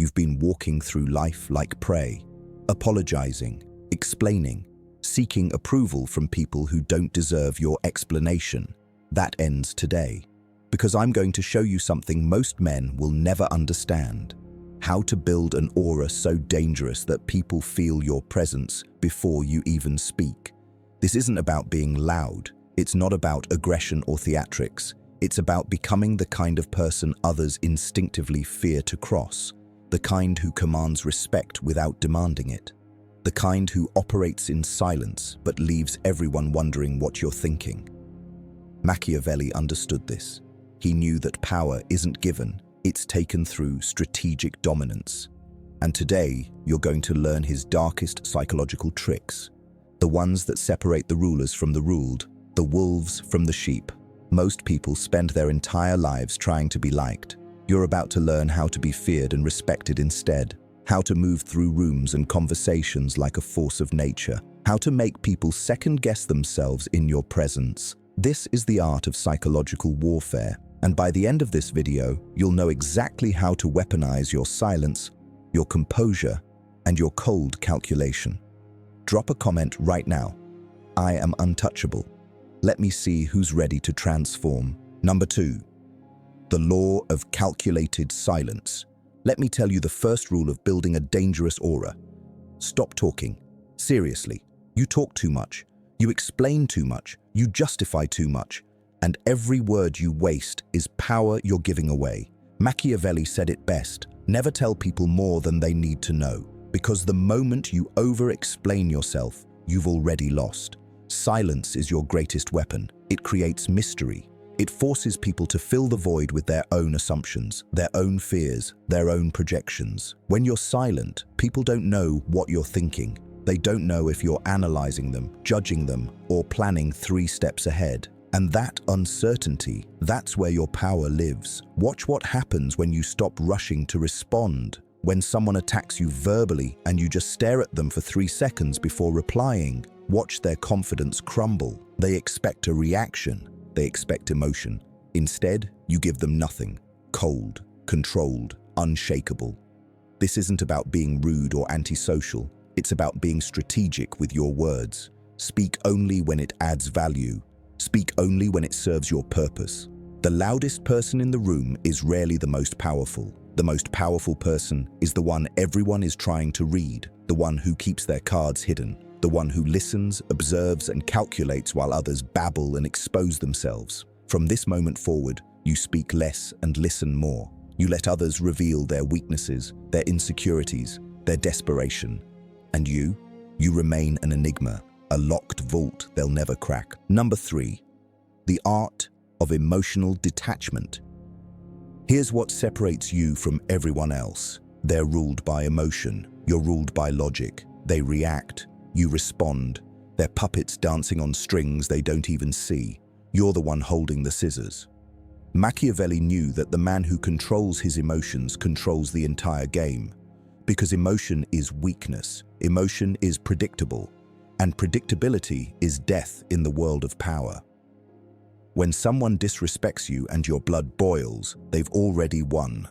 You've been walking through life like prey, apologizing, explaining, seeking approval from people who don't deserve your explanation. That ends today, because I'm going to show you something most men will never understand: how to build an aura so dangerous that people feel your presence before you even speak. This isn't about being loud. It's not about aggression or theatrics. It's about becoming the kind of person others instinctively fear to cross, the kind who commands respect without demanding it, the kind who operates in silence but leaves everyone wondering what you're thinking. Machiavelli understood this. He knew that power isn't given, it's taken through strategic dominance. And today, you're going to learn his darkest psychological tricks, the ones that separate the rulers from the ruled, the wolves from the sheep. Most people spend their entire lives trying to be liked. You're about to learn how to be feared and respected instead, how to move through rooms and conversations like a force of nature, how to make people second-guess themselves in your presence. This is the art of psychological warfare, and by the end of this video, you'll know exactly how to weaponize your silence, your composure, and your cold calculation. Drop a comment right now. I am untouchable. Let me see who's ready to transform. Number 2. The law of calculated silence. Let me tell you the first rule of building a dangerous aura. Stop talking. Seriously, you talk too much. You explain too much. You justify too much. And every word you waste is power you're giving away. Machiavelli said it best: never tell people more than they need to know, because the moment you over-explain yourself, you've already lost. Silence is your greatest weapon. It creates mystery. It forces people to fill the void with their own assumptions, their own fears, their own projections. When you're silent, people don't know what you're thinking. They don't know if you're analyzing them, judging them, or planning 3 steps ahead. And that uncertainty, that's where your power lives. Watch what happens when you stop rushing to respond. When someone attacks you verbally and you just stare at them for 3 seconds before replying, watch their confidence crumble. They expect a reaction. They expect emotion. Instead, you give them nothing. Cold, controlled, unshakable. This isn't about being rude or antisocial. It's about being strategic with your words. Speak only when it adds value. Speak only when it serves your purpose. The loudest person in the room is rarely the most powerful. The most powerful person is the one everyone is trying to read, the one who keeps their cards hidden, the one who listens, observes, and calculates while others babble and expose themselves. From this moment forward, you speak less and listen more. You let others reveal their weaknesses, their insecurities, their desperation. And you remain an enigma, a locked vault they'll never crack. Number 3, the art of emotional detachment. Here's what separates you from everyone else. They're ruled by emotion. You're ruled by logic. They react. You respond. They're puppets dancing on strings they don't even see. You're the one holding the scissors. Machiavelli knew that the man who controls his emotions controls the entire game. Because emotion is weakness. Emotion is predictable. And predictability is death in the world of power. When someone disrespects you and your blood boils, they've already won.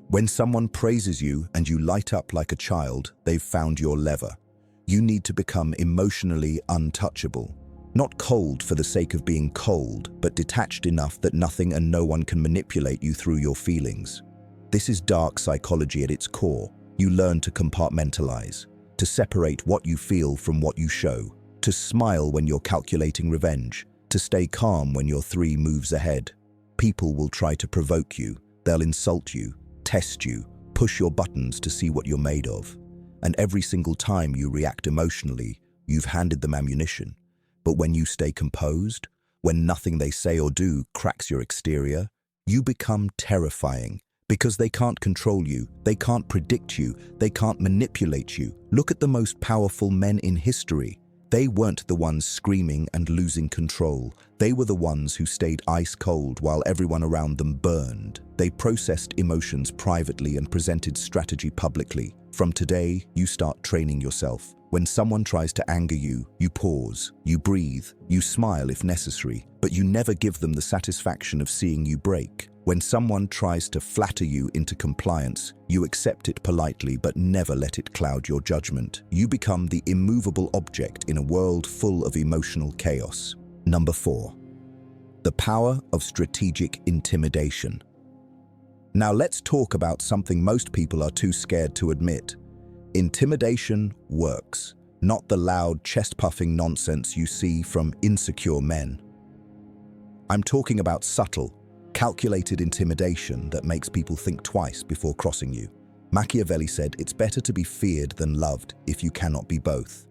When someone praises you and you light up like a child, they've found your lever. You need to become emotionally untouchable. Not cold for the sake of being cold, but detached enough that nothing and no one can manipulate you through your feelings. This is dark psychology at its core. You learn to compartmentalize, to separate what you feel from what you show, to smile when you're calculating revenge, to stay calm when you're 3 moves ahead. People will try to provoke you. They'll insult you, test you, push your buttons to see what you're made of. And every single time you react emotionally, you've handed them ammunition. But when you stay composed, when nothing they say or do cracks your exterior, you become terrifying. Because they can't control you, they can't predict you, they can't manipulate you. Look at the most powerful men in history. They weren't the ones screaming and losing control. They were the ones who stayed ice cold while everyone around them burned. They processed emotions privately and presented strategy publicly. From today, you start training yourself. When someone tries to anger you, you pause, you breathe, you smile if necessary, but you never give them the satisfaction of seeing you break. When someone tries to flatter you into compliance, you accept it politely but never let it cloud your judgment. You become the immovable object in a world full of emotional chaos. Number 4. The power of strategic intimidation. Now let's talk about something most people are too scared to admit. Intimidation works, not the loud, chest-puffing nonsense you see from insecure men. I'm talking about subtle, calculated intimidation that makes people think twice before crossing you. Machiavelli said it's better to be feared than loved if you cannot be both.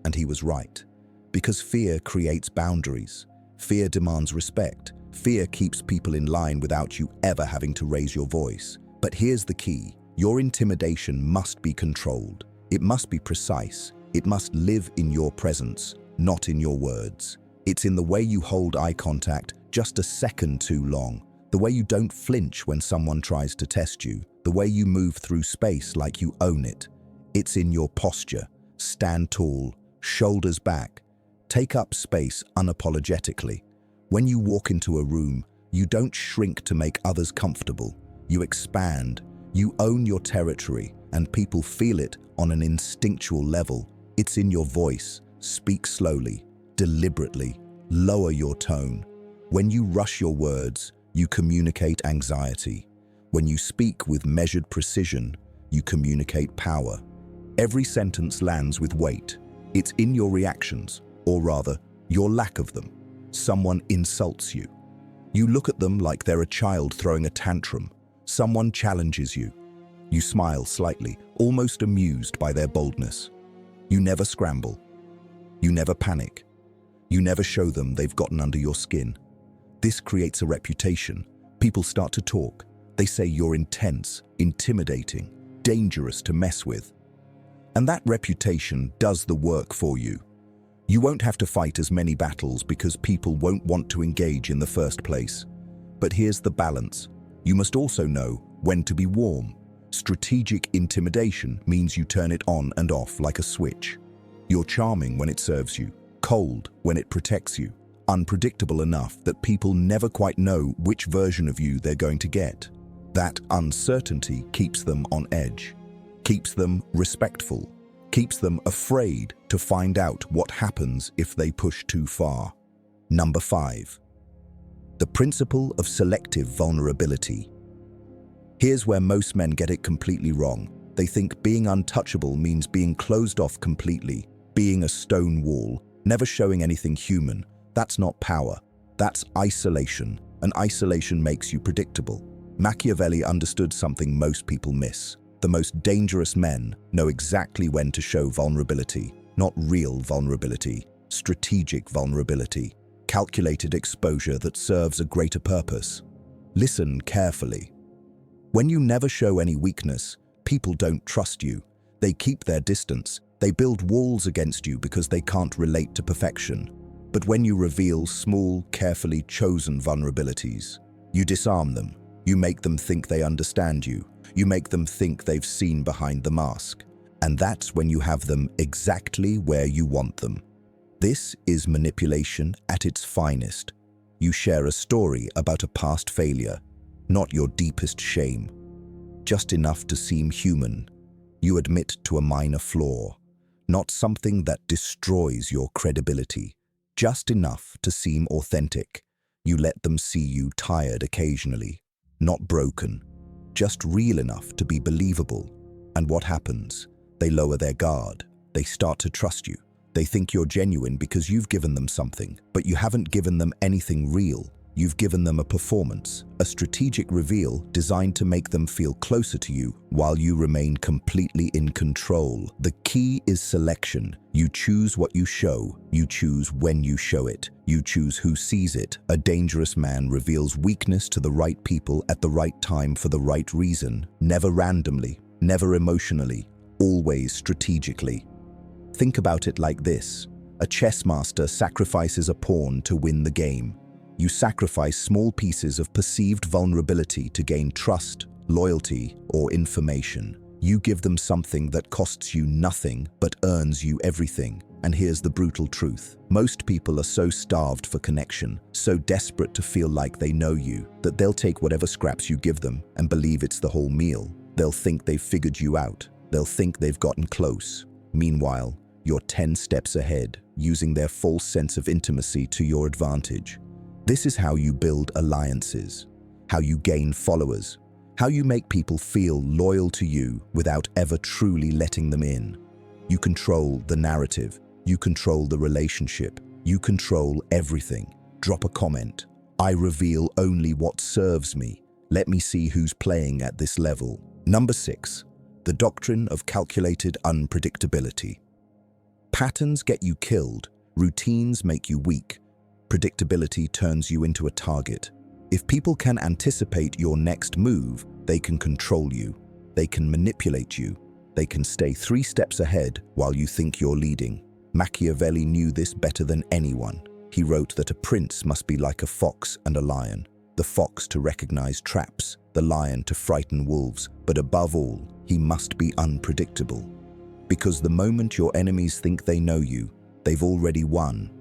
And he was right. Because fear creates boundaries. Fear demands respect. Fear keeps people in line without you ever having to raise your voice. But here's the key. Your intimidation must be controlled. It must be precise. It must live in your presence, not in your words. It's in the way you hold eye contact just a second too long, the way you don't flinch when someone tries to test you, the way you move through space like you own it. It's in your posture. Stand tall, shoulders back. Take up space unapologetically. When you walk into a room, you don't shrink to make others comfortable. You expand. You own your territory, and people feel it on an instinctual level. It's in your voice. Speak slowly, deliberately. Lower your tone. When you rush your words, you communicate anxiety. When you speak with measured precision, you communicate power. Every sentence lands with weight. It's in your reactions, or rather, your lack of them. Someone insults you. You look at them like they're a child throwing a tantrum. Someone challenges you. You smile slightly, almost amused by their boldness. You never scramble. You never panic. You never show them they've gotten under your skin. This creates a reputation. People start to talk. They say you're intense, intimidating, dangerous to mess with. And that reputation does the work for you. You won't have to fight as many battles because people won't want to engage in the first place. But here's the balance. You must also know when to be warm. Strategic intimidation means you turn it on and off like a switch. You're charming when it serves you, cold when it protects you, unpredictable enough that people never quite know which version of you they're going to get. That uncertainty keeps them on edge, keeps them respectful, keeps them afraid to find out what happens if they push too far. Number 5. The principle of selective vulnerability. Here's where most men get it completely wrong. They think being untouchable means being closed off completely, being a stone wall, never showing anything human. That's not power. That's isolation, and isolation makes you predictable. Machiavelli understood something most people miss. The most dangerous men know exactly when to show vulnerability, not real vulnerability, strategic vulnerability, calculated exposure that serves a greater purpose. Listen carefully. When you never show any weakness, people don't trust you. They keep their distance. They build walls against you because they can't relate to perfection. But when you reveal small, carefully chosen vulnerabilities, you disarm them. You make them think they understand you. You make them think they've seen behind the mask. And that's when you have them exactly where you want them. This is manipulation at its finest. You share a story about a past failure, not your deepest shame. Just enough to seem human. You admit to a minor flaw, not something that destroys your credibility. Just enough to seem authentic. You let them see you tired occasionally, not broken, just real enough to be believable. And what happens? They lower their guard. They start to trust you. They think you're genuine because you've given them something, but you haven't given them anything real. You've given them a performance, a strategic reveal designed to make them feel closer to you while you remain completely in control. The key is selection. You choose what you show. You choose when you show it. You choose who sees it. A dangerous man reveals weakness to the right people at the right time for the right reason. Never randomly, never emotionally, always strategically. Think about it like this. A chess master sacrifices a pawn to win the game. You sacrifice small pieces of perceived vulnerability to gain trust, loyalty, or information. You give them something that costs you nothing but earns you everything. And here's the brutal truth. Most people are so starved for connection, so desperate to feel like they know you, that they'll take whatever scraps you give them and believe it's the whole meal. They'll think they've figured you out. They'll think they've gotten close. Meanwhile, you're 10 steps ahead, using their false sense of intimacy to your advantage. This is how you build alliances, how you gain followers, how you make people feel loyal to you without ever truly letting them in. You control the narrative. You control the relationship. You control everything. Drop a comment. I reveal only what serves me. Let me see who's playing at this level. Number 6. The doctrine of calculated unpredictability. Patterns get you killed. Routines make you weak. Predictability turns you into a target. If people can anticipate your next move, they can control you. They can manipulate you. They can stay 3 steps ahead while you think you're leading. Machiavelli knew this better than anyone. He wrote that a prince must be like a fox and a lion. The fox to recognize traps, the lion to frighten wolves, but above all, he must be unpredictable. Because the moment your enemies think they know you, they've already won.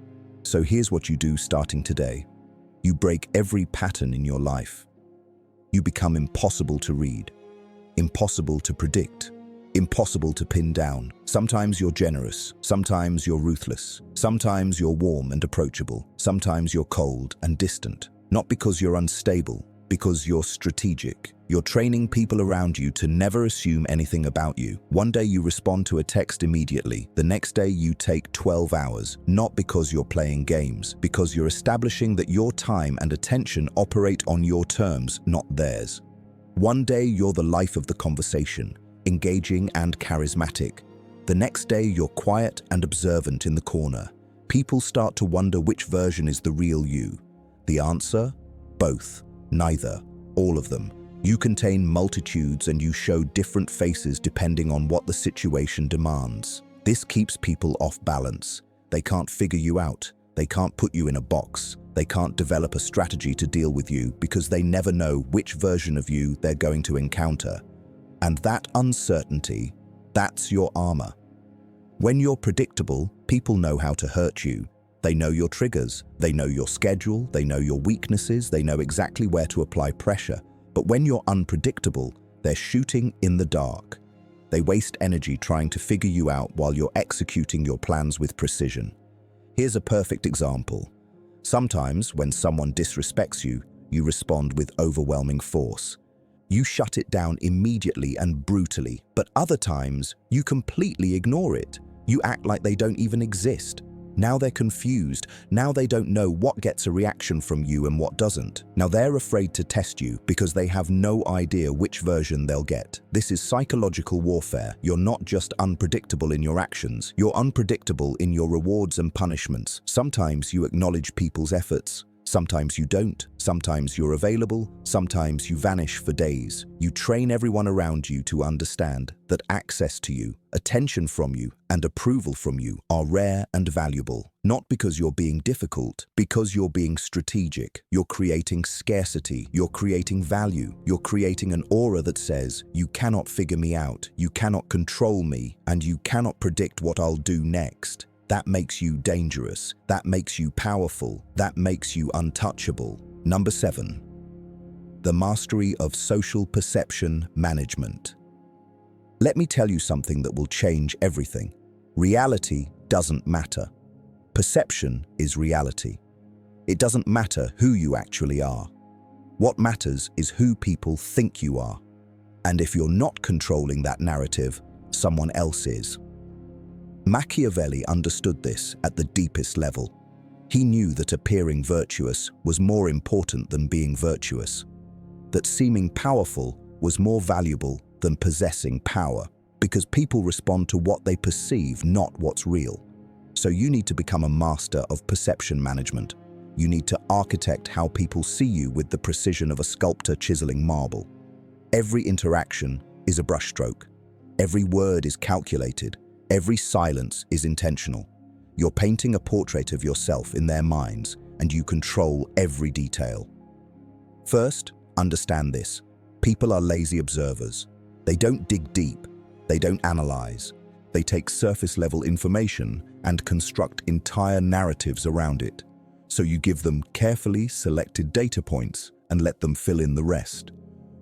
So here's what you do starting today. You break every pattern in your life. You become impossible to read, impossible to predict, impossible to pin down. Sometimes you're generous, sometimes you're ruthless, sometimes you're warm and approachable, sometimes you're cold and distant. Not because you're unstable, because you're strategic. You're training people around you to never assume anything about you. One day you respond to a text immediately. The next day you take 12 hours, not because you're playing games, because you're establishing that your time and attention operate on your terms, not theirs. One day you're the life of the conversation, engaging and charismatic. The next day you're quiet and observant in the corner. People start to wonder which version is the real you. The answer? Both. Neither. All of them. You contain multitudes and you show different faces depending on what the situation demands. This keeps people off balance. They can't figure you out. They can't put you in a box. They can't develop a strategy to deal with you because they never know which version of you they're going to encounter. And that uncertainty, that's your armor. When you're predictable, people know how to hurt you. They know your triggers, they know your schedule, they know your weaknesses, they know exactly where to apply pressure. But when you're unpredictable, they're shooting in the dark. They waste energy trying to figure you out while you're executing your plans with precision. Here's a perfect example. Sometimes, when someone disrespects you, you respond with overwhelming force. You shut it down immediately and brutally, but other times, you completely ignore it. You act like they don't even exist. Now they're confused. Now they don't know what gets a reaction from you and what doesn't. Now they're afraid to test you because they have no idea which version they'll get. This is psychological warfare. You're not just unpredictable in your actions. You're unpredictable in your rewards and punishments. Sometimes you acknowledge people's efforts. Sometimes you don't. Sometimes you're available. Sometimes you vanish for days. You train everyone around you to understand that access to you, attention from you, and approval from you are rare and valuable. Not because you're being difficult, because you're being strategic. You're creating scarcity. You're creating value. You're creating an aura that says, you cannot figure me out, you cannot control me, and you cannot predict what I'll do next. That makes you dangerous. That makes you powerful. That makes you untouchable. Number 7. The mastery of social perception management. Let me tell you something that will change everything. Reality doesn't matter. Perception is reality. It doesn't matter who you actually are. What matters is who people think you are. And if you're not controlling that narrative, someone else is. Machiavelli understood this at the deepest level. He knew that appearing virtuous was more important than being virtuous, that seeming powerful was more valuable than possessing power, because people respond to what they perceive, not what's real. So you need to become a master of perception management. You need to architect how people see you with the precision of a sculptor chiseling marble. Every interaction is a brushstroke. Every word is calculated. Every silence is intentional. You're painting a portrait of yourself in their minds, and you control every detail. First, understand this. People are lazy observers. They don't dig deep. They don't analyze. They take surface-level information and construct entire narratives around it. So you give them carefully selected data points and let them fill in the rest.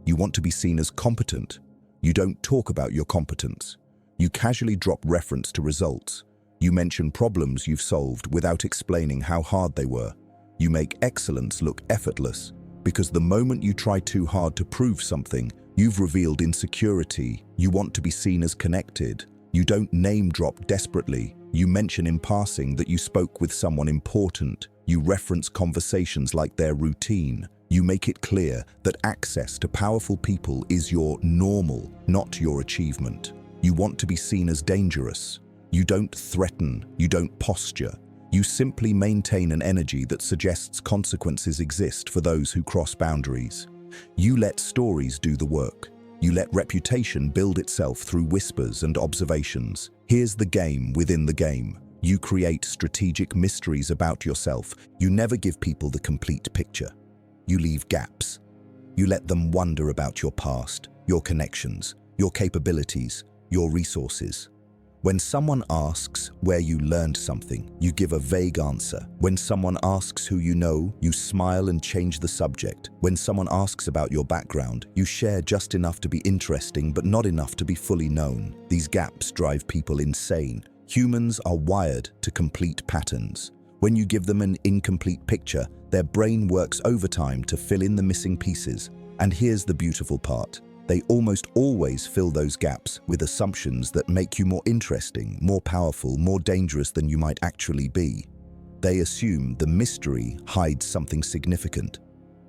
You want to be seen as competent. You don't talk about your competence. You casually drop reference to results. You mention problems you've solved without explaining how hard they were. You make excellence look effortless, because the moment you try too hard to prove something, you've revealed insecurity. You want to be seen as connected. You don't name drop desperately. You mention in passing that you spoke with someone important. You reference conversations like they're routine. You make it clear that access to powerful people is your normal, not your achievement. You want to be seen as dangerous. You don't threaten. You don't posture. You simply maintain an energy that suggests consequences exist for those who cross boundaries. You let stories do the work. You let reputation build itself through whispers and observations. Here's the game within the game. You create strategic mysteries about yourself. You never give people the complete picture. You leave gaps. You let them wonder about your past, your connections, your capabilities, your resources. When someone asks where you learned something, you give a vague answer. When someone asks who you know, you smile and change the subject. When someone asks about your background, you share just enough to be interesting but not enough to be fully known. These gaps drive people insane. Humans are wired to complete patterns. When you give them an incomplete picture, their brain works overtime to fill in the missing pieces. And here's the beautiful part. They almost always fill those gaps with assumptions that make you more interesting, more powerful, more dangerous than you might actually be. They assume the mystery hides something significant.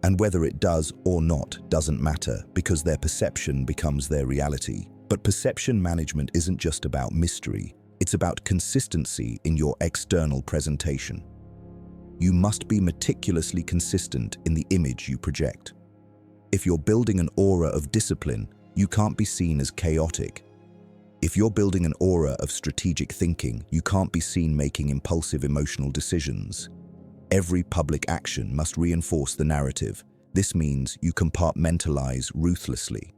And whether it does or not doesn't matter, because their perception becomes their reality. But perception management isn't just about mystery. It's about consistency in your external presentation. You must be meticulously consistent in the image you project. If you're building an aura of discipline, you can't be seen as chaotic. If you're building an aura of strategic thinking, you can't be seen making impulsive emotional decisions. Every public action must reinforce the narrative. This means you compartmentalize ruthlessly.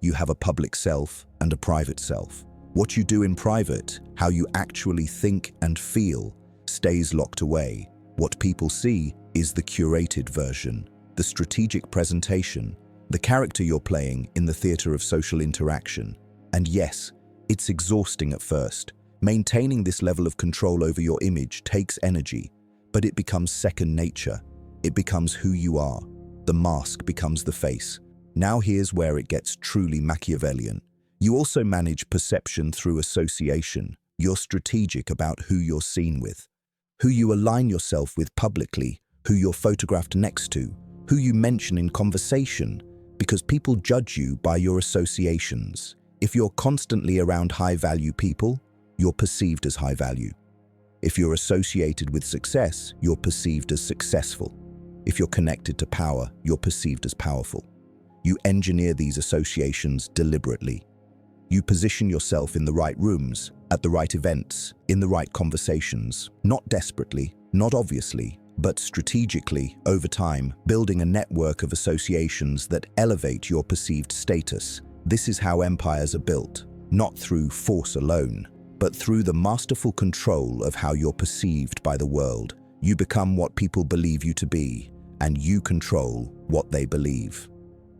You have a public self and a private self. What you do in private, how you actually think and feel, stays locked away. What people see is the curated version. The strategic presentation, the character you're playing in the theater of social interaction. And yes, it's exhausting at first. Maintaining this level of control over your image takes energy, but it becomes second nature. It becomes who you are. The mask becomes the face. Now here's where it gets truly Machiavellian. You also manage perception through association. You're strategic about who you're seen with, who you align yourself with publicly, who you're photographed next to, who you mention in conversation, because people judge you by your associations. If you're constantly around high-value people, you're perceived as high value. If you're associated with success, you're perceived as successful. If you're connected to power, you're perceived as powerful. You engineer these associations deliberately. You position yourself in the right rooms, at the right events, in the right conversations, not desperately, not obviously, but strategically, over time, building a network of associations that elevate your perceived status. This is how empires are built, not through force alone, but through the masterful control of how you're perceived by the world. You become what people believe you to be, and you control what they believe.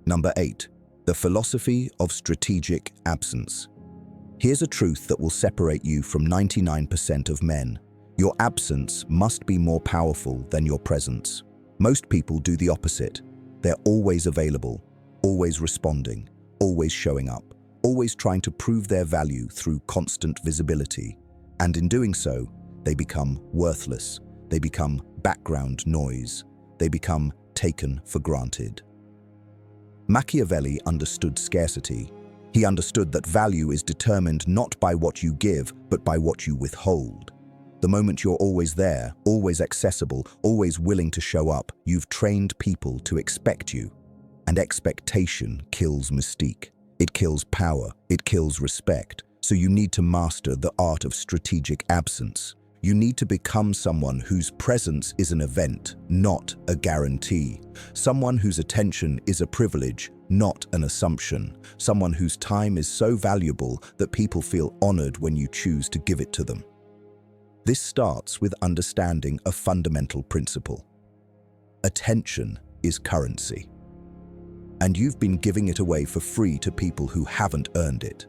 Number 8, the philosophy of strategic absence. Here's a truth that will separate you from 99% of men. Your absence must be more powerful than your presence. Most people do the opposite. They're always available, always responding, always showing up, always trying to prove their value through constant visibility. And in doing so, they become worthless. They become background noise. They become taken for granted. Machiavelli understood scarcity. He understood that value is determined not by what you give, but by what you withhold. The moment you're always there, always accessible, always willing to show up, you've trained people to expect you. And expectation kills mystique. It kills power. It kills respect. So you need to master the art of strategic absence. You need to become someone whose presence is an event, not a guarantee. Someone whose attention is a privilege, not an assumption. Someone whose time is so valuable that people feel honored when you choose to give it to them. This starts with understanding a fundamental principle. Attention is currency. And you've been giving it away for free to people who haven't earned it.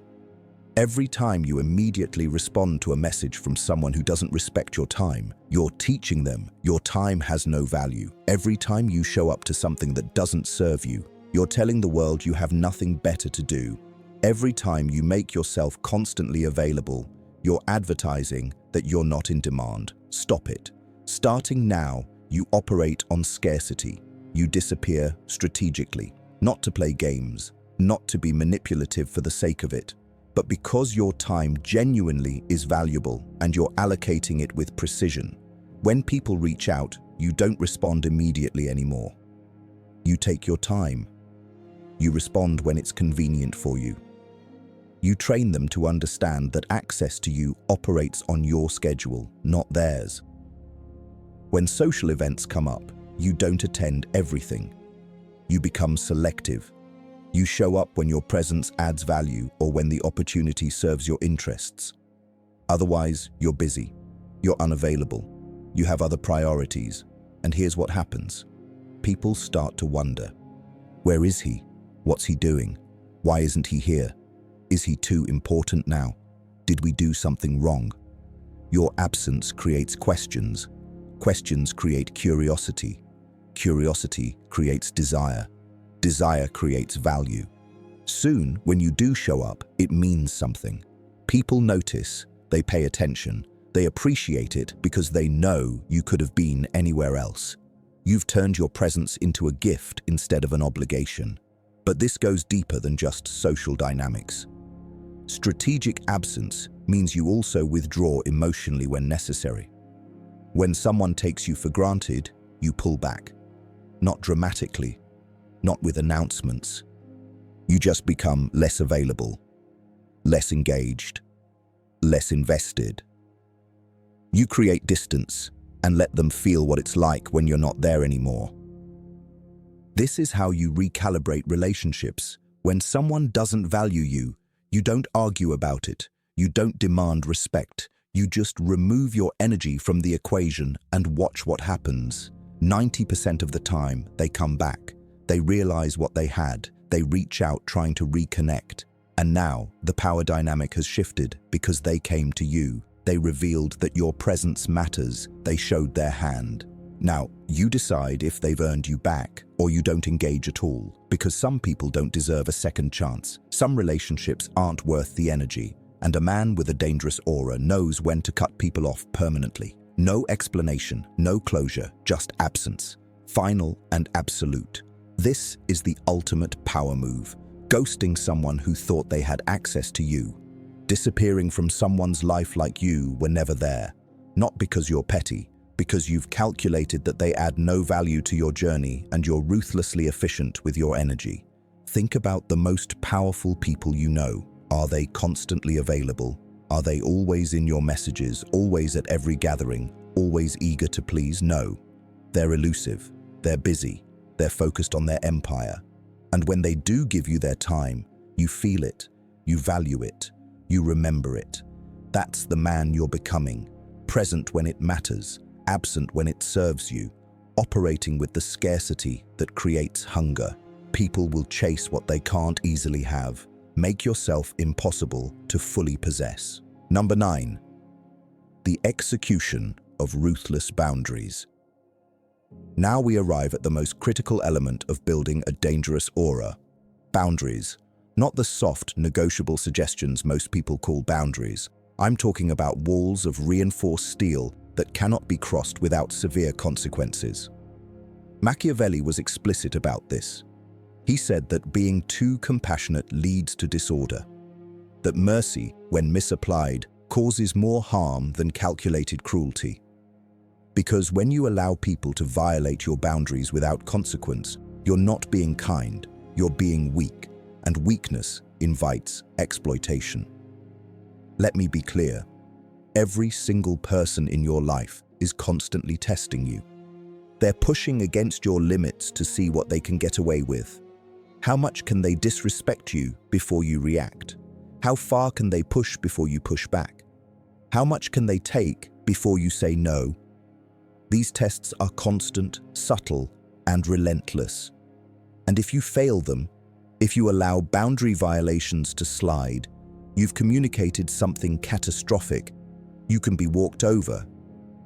Every time you immediately respond to a message from someone who doesn't respect your time, you're teaching them your time has no value. Every time you show up to something that doesn't serve you, you're telling the world you have nothing better to do. Every time you make yourself constantly available, you're advertising that you're not in demand. Stop it. Starting now, you operate on scarcity. You disappear strategically, not to play games, not to be manipulative for the sake of it, but because your time genuinely is valuable and you're allocating it with precision. When people reach out, you don't respond immediately anymore. You take your time. You respond when it's convenient for you. You train them to understand that access to you operates on your schedule, not theirs. When social events come up, you don't attend everything. You become selective. You show up when your presence adds value or when the opportunity serves your interests. Otherwise, you're busy. You're unavailable. You have other priorities. And here's what happens. People start to wonder. Where is he? What's he doing? Why isn't he here? Is he too important now? Did we do something wrong? Your absence creates questions. Questions create curiosity. Curiosity creates desire. Desire creates value. Soon, when you do show up, it means something. People notice, they pay attention, they appreciate it because they know you could have been anywhere else. You've turned your presence into a gift instead of an obligation. But this goes deeper than just social dynamics. Strategic absence means you also withdraw emotionally when necessary. When someone takes you for granted, you pull back. Not dramatically, not with announcements. You just become less available, less engaged, less invested. You create distance and let them feel what it's like when you're not there anymore. This is how you recalibrate relationships. When someone doesn't value you, you don't argue about it. You don't demand respect. You just remove your energy from the equation and watch what happens. 90% of the time, they come back. They realize what they had. They reach out trying to reconnect. And now, the power dynamic has shifted because they came to you. They revealed that your presence matters. They showed their hand. Now, you decide if they've earned you back or you don't engage at all, because some people don't deserve a second chance. Some relationships aren't worth the energy, and a man with a dangerous aura knows when to cut people off permanently. No explanation, no closure, just absence. Final and absolute. This is the ultimate power move. Ghosting someone who thought they had access to you. Disappearing from someone's life like you were never there. Not because you're petty, because you've calculated that they add no value to your journey and you're ruthlessly efficient with your energy. Think about the most powerful people you know. Are they constantly available? Are they always in your messages, always at every gathering, always eager to please? No. They're elusive. They're busy. They're focused on their empire. And when they do give you their time, you feel it. You value it. You remember it. That's the man you're becoming. Present when it matters. Absent when it serves you, operating with the scarcity that creates hunger. People will chase what they can't easily have. Make yourself impossible to fully possess. Number 9. The execution of ruthless boundaries. Now we arrive at the most critical element of building a dangerous aura. Boundaries. Not the soft, negotiable suggestions most people call boundaries. I'm talking about walls of reinforced steel that cannot be crossed without severe consequences. Machiavelli was explicit about this. He said that being too compassionate leads to disorder, that mercy, when misapplied, causes more harm than calculated cruelty. Because when you allow people to violate your boundaries without consequence, you're not being kind, you're being weak, and weakness invites exploitation. Let me be clear. Every single person in your life is constantly testing you. They're pushing against your limits to see what they can get away with. How much can they disrespect you before you react? How far can they push before you push back? How much can they take before you say no. These tests are constant, subtle, and relentless. And if you fail them, if you allow boundary violations to slide, you've communicated something catastrophic. You can be walked over.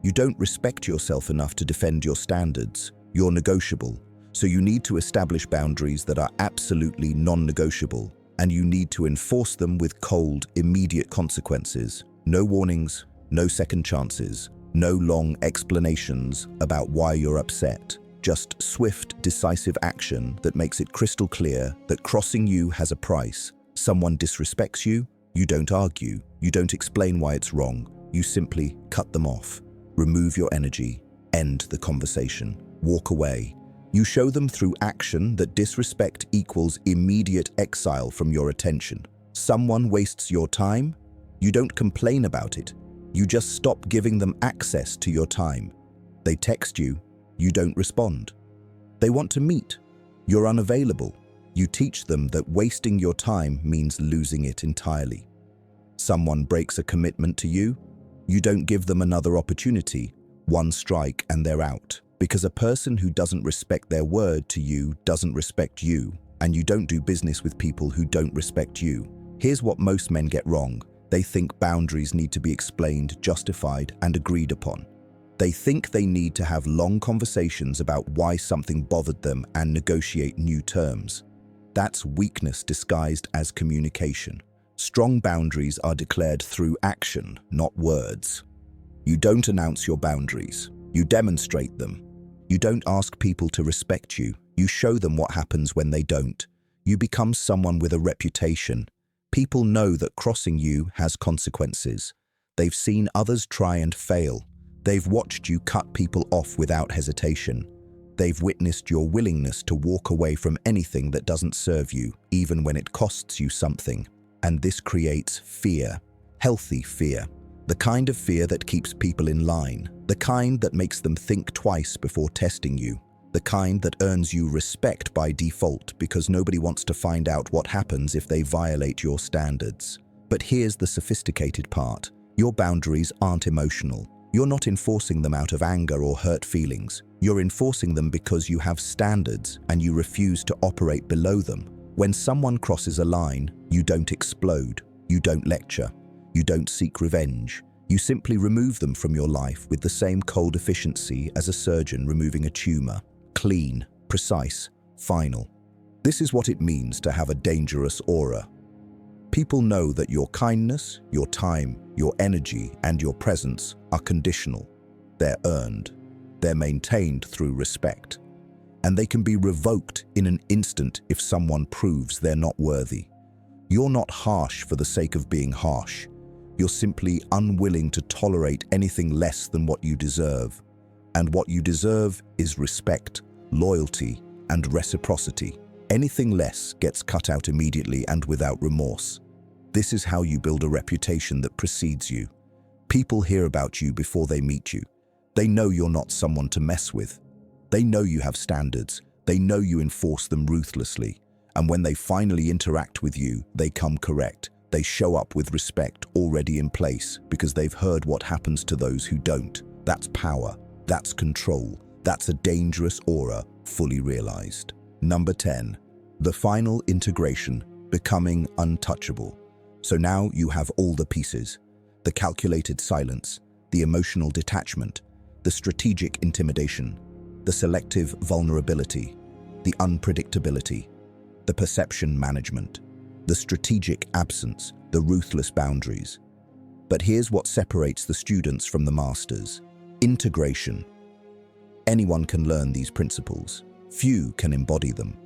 You don't respect yourself enough to defend your standards. You're negotiable. So you need to establish boundaries that are absolutely non-negotiable, and you need to enforce them with cold, immediate consequences. No warnings, no second chances, no long explanations about why you're upset. Just swift, decisive action that makes it crystal clear that crossing you has a price. Someone disrespects you, you don't argue, you don't explain why it's wrong, you simply cut them off. Remove your energy, end the conversation, walk away. You show them through action that disrespect equals immediate exile from your attention. Someone wastes your time, you don't complain about it. You just stop giving them access to your time. They text you, you don't respond. They want to meet, you're unavailable. You teach them that wasting your time means losing it entirely. Someone breaks a commitment to you, you don't give them another opportunity. One strike and they're out. Because a person who doesn't respect their word to you doesn't respect you, and you don't do business with people who don't respect you. Here's what most men get wrong. They think boundaries need to be explained, justified, and agreed upon. They think they need to have long conversations about why something bothered them and negotiate new terms. That's weakness disguised as communication. Strong boundaries are declared through action, not words. You don't announce your boundaries. You demonstrate them. You don't ask people to respect you. You show them what happens when they don't. You become someone with a reputation. People know that crossing you has consequences. They've seen others try and fail. They've watched you cut people off without hesitation. They've witnessed your willingness to walk away from anything that doesn't serve you, even when it costs you something. And this creates fear, healthy fear. The kind of fear that keeps people in line, the kind that makes them think twice before testing you, the kind that earns you respect by default because nobody wants to find out what happens if they violate your standards. But here's the sophisticated part. Your boundaries aren't emotional. You're not enforcing them out of anger or hurt feelings. You're enforcing them because you have standards and you refuse to operate below them. When someone crosses a line, you don't explode, you don't lecture. You don't seek revenge. You simply remove them from your life with the same cold efficiency as a surgeon removing a tumor. Clean, precise, final. This is what it means to have a dangerous aura. People know that your kindness, your time, your energy, and your presence are conditional. They're earned. They're maintained through respect. And they can be revoked in an instant if someone proves they're not worthy. You're not harsh for the sake of being harsh. You're simply unwilling to tolerate anything less than what you deserve. And what you deserve is respect, loyalty, and reciprocity. Anything less gets cut out immediately and without remorse. This is how you build a reputation that precedes you. People hear about you before they meet you. They know you're not someone to mess with. They know you have standards. They know you enforce them ruthlessly. And when they finally interact with you, they come correct. They show up with respect already in place because they've heard what happens to those who don't. That's power. That's control. That's a dangerous aura fully realized. Number 10. The final integration, becoming untouchable. So now you have all the pieces. The calculated silence, the emotional detachment, the strategic intimidation, the selective vulnerability, the unpredictability, the perception management, the strategic absence, the ruthless boundaries. But here's what separates the students from the masters. Integration. Anyone can learn these principles. Few can embody them.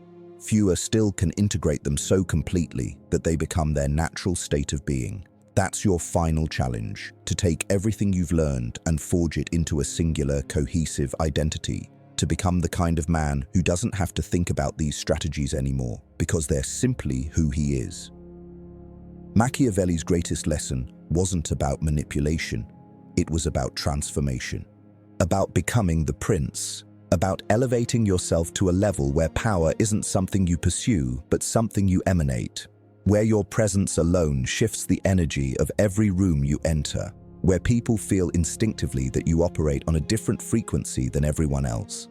Fewer still can integrate them so completely that they become their natural state of being. That's your final challenge, to take everything you've learned and forge it into a singular, cohesive identity, to become the kind of man who doesn't have to think about these strategies anymore, because they're simply who he is. Machiavelli's greatest lesson wasn't about manipulation, it was about transformation, about becoming the prince, about elevating yourself to a level where power isn't something you pursue, but something you emanate, where your presence alone shifts the energy of every room you enter, where people feel instinctively that you operate on a different frequency than everyone else.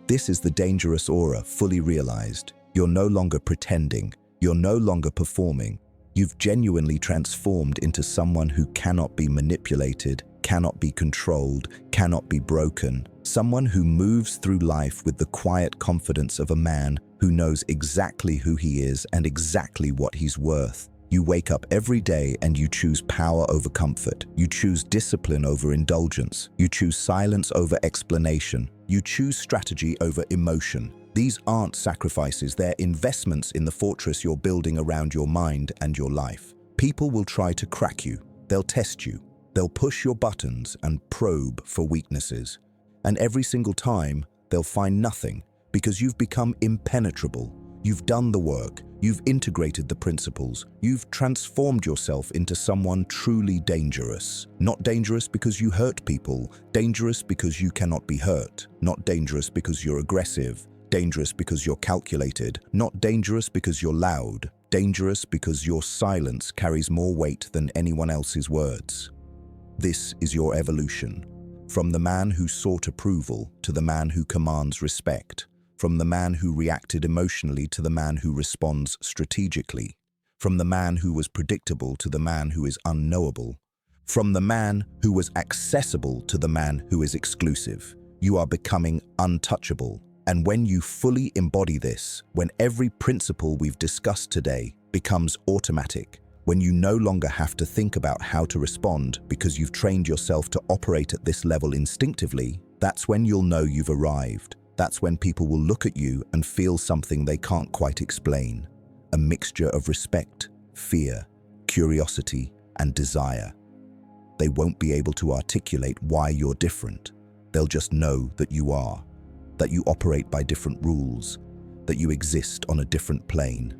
This is the dangerous aura fully realized. You're no longer pretending, you're no longer performing. You've genuinely transformed into someone who cannot be manipulated, cannot be controlled, cannot be broken. Someone who moves through life with the quiet confidence of a man who knows exactly who he is and exactly what he's worth. You wake up every day and you choose power over comfort. You choose discipline over indulgence. You choose silence over explanation. You choose strategy over emotion. These aren't sacrifices, they're investments in the fortress you're building around your mind and your life. People will try to crack you. They'll test you. They'll push your buttons and probe for weaknesses. And every single time, they'll find nothing because you've become impenetrable. You've done the work. You've integrated the principles. You've transformed yourself into someone truly dangerous. Not dangerous because you hurt people. Dangerous because you cannot be hurt. Not dangerous because you're aggressive. Dangerous because you're calculated. Not dangerous because you're loud. Dangerous because your silence carries more weight than anyone else's words. This is your evolution. From the man who sought approval to the man who commands respect. From the man who reacted emotionally to the man who responds strategically. From the man who was predictable to the man who is unknowable. From the man who was accessible to the man who is exclusive. You are becoming untouchable. And when you fully embody this, when every principle we've discussed today becomes automatic, when you no longer have to think about how to respond because you've trained yourself to operate at this level instinctively, that's when you'll know you've arrived. That's when people will look at you and feel something they can't quite explain. A mixture of respect, fear, curiosity, and desire. They won't be able to articulate why you're different. They'll just know that you are. That you operate by different rules. That you exist on a different plane.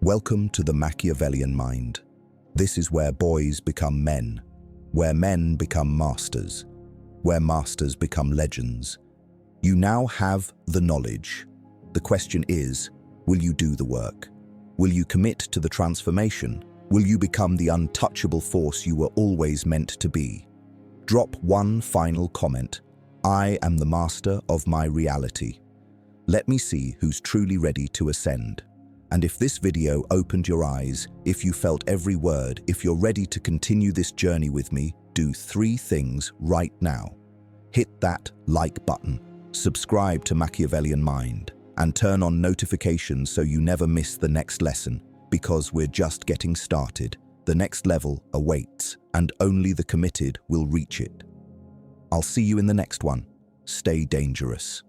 Welcome to the Machiavellian mind. This is where boys become men. Where men become masters. Where masters become legends. You now have the knowledge. The question is, will you do the work? Will you commit to the transformation? Will you become the untouchable force you were always meant to be? Drop one final comment. I am the master of my reality. Let me see who's truly ready to ascend. And if this video opened your eyes, if you felt every word, if you're ready to continue this journey with me, do 3 things right now. Hit that like button. Subscribe to Machiavellian Mind and turn on notifications so you never miss the next lesson, because we're just getting started. The next level awaits, and only the committed will reach it. I'll see you in the next one. Stay dangerous.